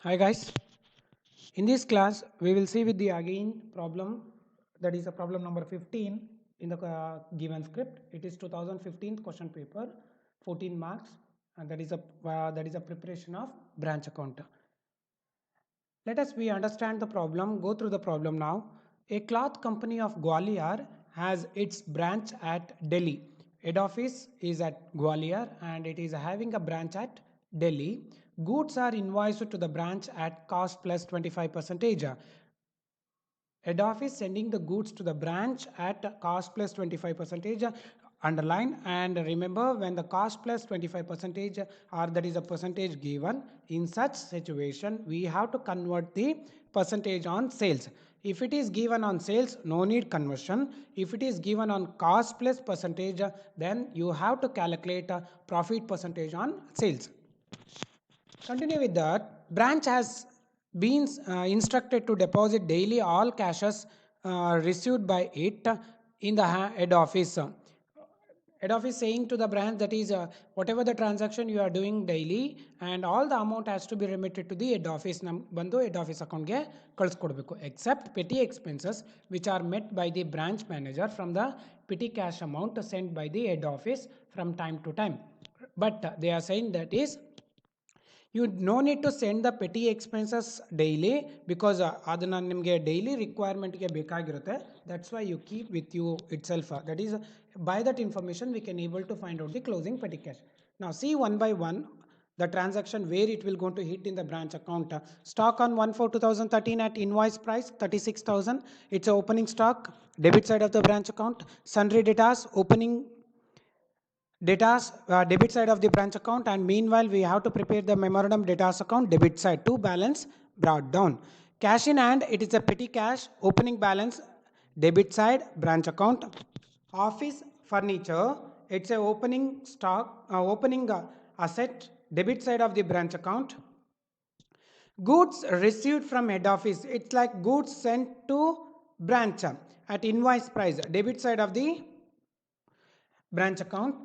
Hi guys, in this class we will see with the again problem, that is a problem number 15 in the given script. It is 2015 question paper, 14 marks, and that is a preparation of branch account. Let us we understand the problem, go through the problem now. A cloth company of Gwalior has its branch at Delhi. Head office is at Gwalior and it is having a branch at Delhi. Goods are invoiced to the branch at cost plus 25 percentage. Head office sending the goods to the branch at cost plus 25 percentage, underline and remember when the cost plus 25 percentage or that is a percentage given, in such situation we have to convert the percentage on sales. If it is given on sales, no need conversion. If it is given on cost plus percentage, then you have to calculate a profit percentage on sales. Continue with that. Branch has been instructed to deposit daily all cashes received by it in the head office. Head office saying to the branch that is whatever the transaction you are doing daily and all the amount has to be remitted to the head office. ಬಂದು head office account ಗೆ ಕಳಿಸ್ಕೊಡ್ಬೇಕು except petty expenses which are met by the branch manager from the petty cash amount sent by the head office from time to time. But they are saying that is you no need to send the petty expenses daily because ಅದನ್ನ ನಿಮಗೆ daily ರಿಕ್ವೈರ್ಮೆಂಟ್ಗೆ ಬೇಕಾಗಿರುತ್ತೆ. That's why you keep with you itself. That is by that information we can able to find out the closing petty cash. Now see one by one the transaction where it will go to hit in the branch account. Stock on 1/4/2013 at invoice price 36,000. It's a opening stock, debit side of the branch account. Sundry debtors, opening debtors, debit side of the branch account, and meanwhile we have to prepare the memorandum debtors account, debit side to balance brought down. Cash in hand, it is a petty cash, opening balance, debit side branch account. Office furniture, it's a opening stock, opening asset, debit side of the branch account. Goods received from head office, it's like goods sent to branch at invoice price, debit side of the branch account.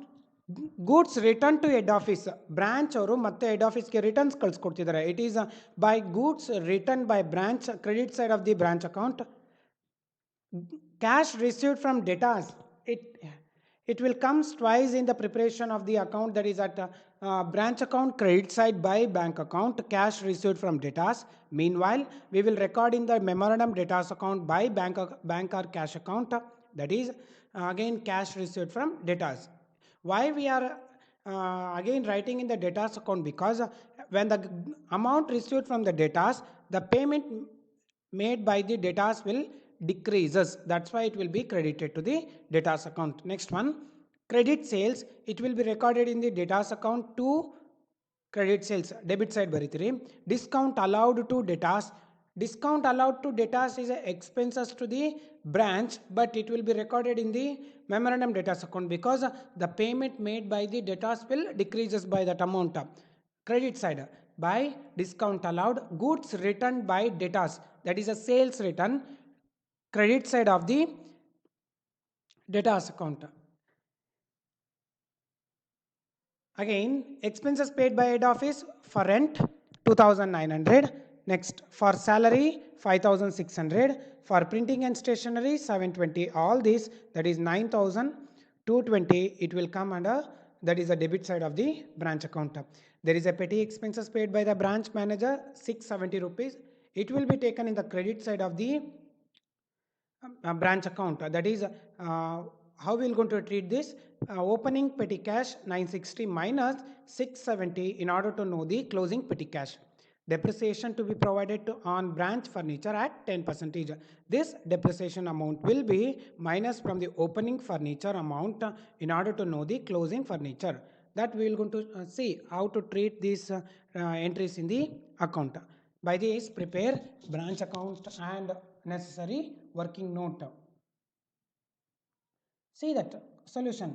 Goods returned to head office, branch ಅವರು ಮತ್ತೆ head office ಗೆ returns ಕಳಿಸ್ಕೊಡ್ತಿದ್ದಾರೆ. It is by goods returned by branch, credit side of the branch account. Cash received from debtors, it will come twice in the preparation of the account, that is at branch account credit side by bank account, cash received from debtors. Meanwhile we will record in the memorandum debtors account by bank or cash account, that is again cash received from debtors. Why we are again writing in the debtors account? Because when the amount received from the debtors, the payment made by the debtors will decreases. That's why it will be credited to the debtors account. Next one, credit sales, it will be recorded in the debtors account to credit sales, debit side ಬರೀತೀರಿ. Discount allowed to debtors, discount allowed to debtors is a expenses to the branch, but it will be recorded in the memorandum debtors account because the payment made by the debtors will decreases by that amount. Credit side, by discount allowed, goods returned by debtors, that is a sales return, credit side of the debtors account. Again, expenses paid by head office for rent 2,900. Next, for salary 5,600. For printing and stationery 720. All this, that is 9,220. It will come under, that is the debit side of the branch account. There is a petty expenses paid by the branch manager 670 rupees. It will be taken in the credit side of the branch account. That is how we are going to treat this. Opening petty cash 960 minus 670 in order to know the closing petty cash. Depreciation to be provided to on branch furniture at 10%. This depreciation amount will be minus from the opening furniture amount in order to know the closing furniture. That we will going to see how to treat these entries in the account. By this, prepare branch account and necessary working note. See that solution.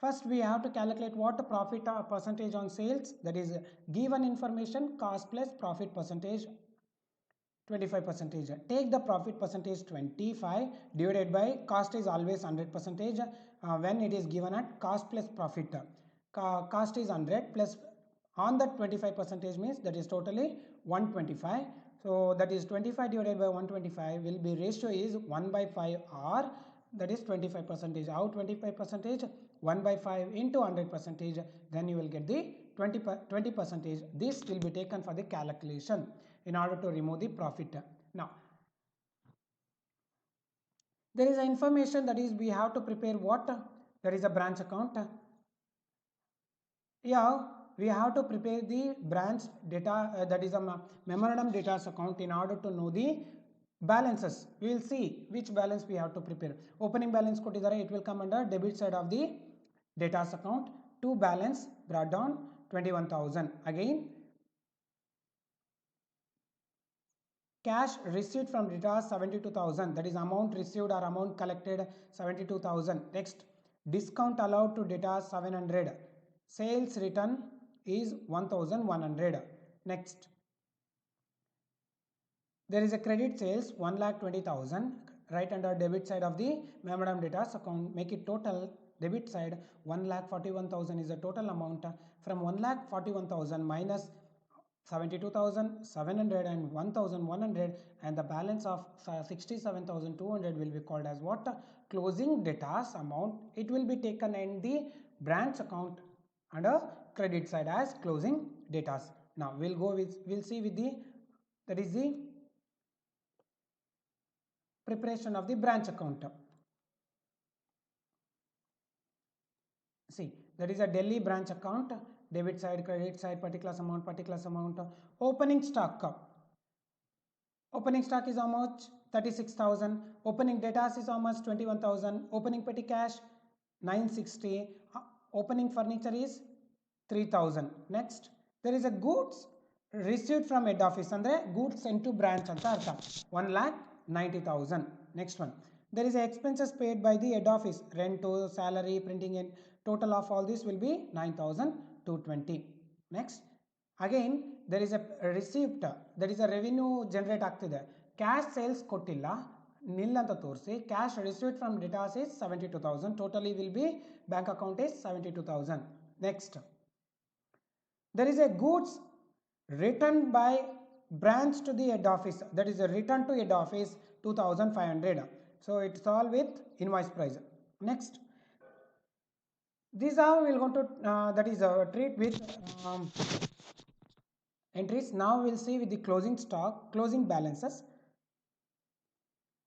First we have to calculate what the profit percentage on sales, that is given information cost plus profit percentage 25 percentage. Take the profit percentage 25 divided by cost is always 100 percentage when it is given at cost plus profit. Cost is 100 plus On that 25 percentage means that is totally 125. So that is 25 divided by 125 will be ratio is 1 by 5 or that is 25 percentage. How 25 percentage? 1 by 5 into 100 percentage, then you will get the 20 percentage. This will be taken for the calculation in order to remove the profit. Now there is a information that is we have to prepare what? That is a branch account. Yeah, we have to prepare the branch data, that is a memorandum data account in order to know the balances. We will see which balance we have to prepare. Opening balance ಕೊಟ್ಟಿದ್ದಾರೆ, it will come under debit side of the data account. To balance brought down 21,000. Again, cash received from data 72,000, that is amount received or amount collected 72,000. Next, discount allowed to data 700. Sales return is 1,100. Next, there is a credit sales 1,20,000. Right under debit side of the memorandum data account, make it total debit side 1,41,000 is the total amount. From 1,41,000 minus 72,700 and 1,100 and the balance of 67,200 will be called as what? Closing debtors amount. It will be taken in the branch account under credit side as closing debtors. Now we'll see with the, that is the preparation of the branch account. See, that is a Delhi branch account, debit side, credit side, particular amount. Opening stock. Opening stock is how much? 36,000. Opening debtors is how much? 21,000. Opening petty cash 960. Opening furniture is 3,000. Next, there is a goods received from head office andre goods sent to branch anta artha 1,90,000. Next one, there is a expenses paid by the head office, rent, salary, printing, and total of all this will be 9,220. Next, again there is a receipt, that is a revenue generate ಆಗ್ತಿದೆ. Cash sales ಕೊಟ್ಟಿಲ್ಲ, nil ಅಂತ ತೋರಿಸಿ. Cash received from debtors is 72,000. Totally will be bank account is 72,000. Next, there is a goods returned by branch to the head office, that is a return to head office 2,500. So it's all with invoice price. Next, these are we will going to that is treat with entries. Now we'll see with the closing stock, closing balances.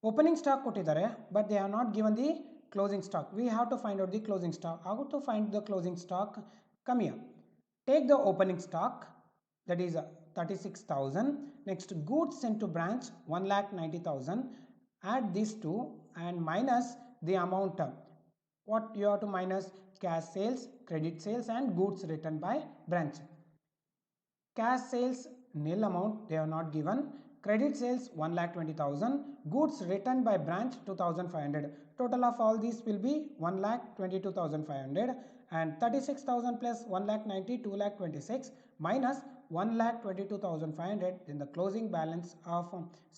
Opening stock ಕೊಟ್ಟಿದ್ದಾರೆ, but they have not given the closing stock. We have to find out the closing stock. How to find the closing stock? Come here. Take the opening stock, that is 36,000. Next, goods sent to branch 1,90,000. Add these two and minus the amount. What you have to minus? Cash sales, credit sales, and goods returned by branch. Cash sales nil amount, they have not given. Credit sales 1,20,000. Goods returned by branch 2,500. Total of all these will be 1,22,500. And 36,000 plus 1,90,000, 2,26,000 minus 1,22,500. Then the closing balance of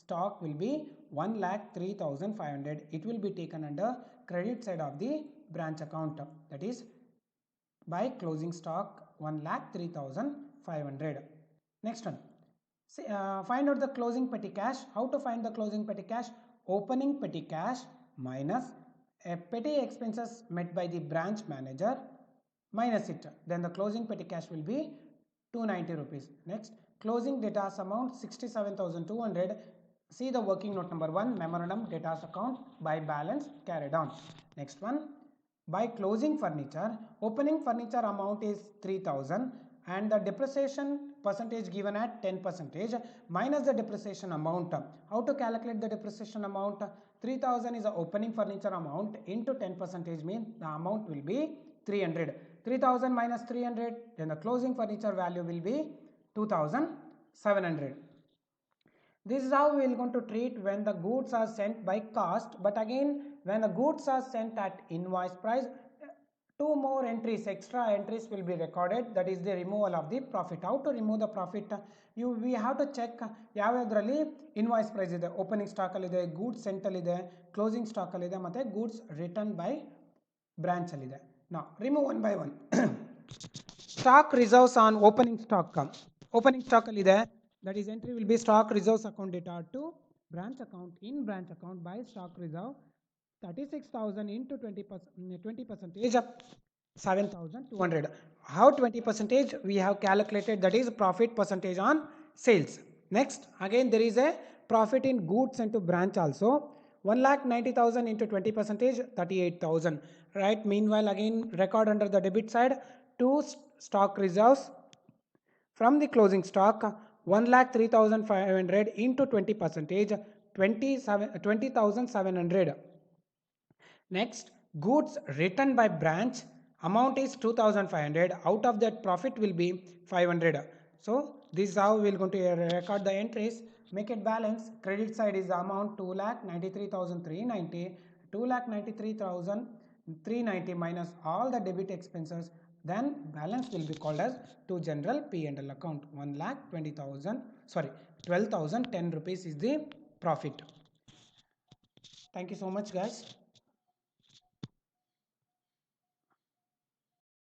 stock will be 1,03,500. It will be taken under credit side of the branch account. That is by closing stock 1,03,500. Next one. See, find out the closing petty cash. How to find the closing petty cash? Opening petty cash minus petty expenses met by the branch manager minus it. Then the closing petty cash will be 290 rupees. Next, closing debtors amount 67,200. See the working note number 1, memorandum debtors account by balance carried on. Next one, by closing furniture, opening furniture amount is 3,000 and the depreciation percentage given at 10% minus the depreciation amount. How to calculate the depreciation amount? 3,000 is the opening furniture amount into 10% means the amount will be 300. 3,000 minus 300, then the closing furniture value will be 2,700. This is how we are going to treat when the goods are sent by cost. But again, when the goods are sent at invoice price, two more entries, extra entries will be recorded. That is the removal of the profit. How to remove the profit? We have to check ಯಾವ್ಯಾವುದರಲ್ಲಿ invoice price ಇದೆ, opening stock ಅಲ್ಲಿ ಇದೆ, goods sent ಅಲ್ಲಿ ಇದೆ, closing stock ಅಲ್ಲಿ ಇದೆ, ಮತ್ತೆ goods returned by branch ಅಲ್ಲಿ ಇದೆ. Now remove one by one. Stock reserves on opening stock. Opening stock ಅಲ್ಲಿ ಇದೆ, that is entry will be stock reserves account data to branch account. In branch account by stock reserve 36,000 into 20 percentage of 7,200. How 20 percentage we have calculated, that is profit percentage on sales. Next again there is a profit in goods sent to branch also. 1,90,000 into 20 percentage 38,000, right? Meanwhile again record under the debit side two stock reserves from the closing stock 1,03,500 into 20 percentage 20,700. Next, goods written by branch amount is 2,500. Out of that profit will be 500. So this is how we are going to record the entries. Make it balance. Credit side is the amount 2,93,390. 2,93,390 minus all the debit expenses. Then balance will be called as to general P&L account. 1,20,000. Sorry, 12,010 rupees is the profit. Thank you so much, guys.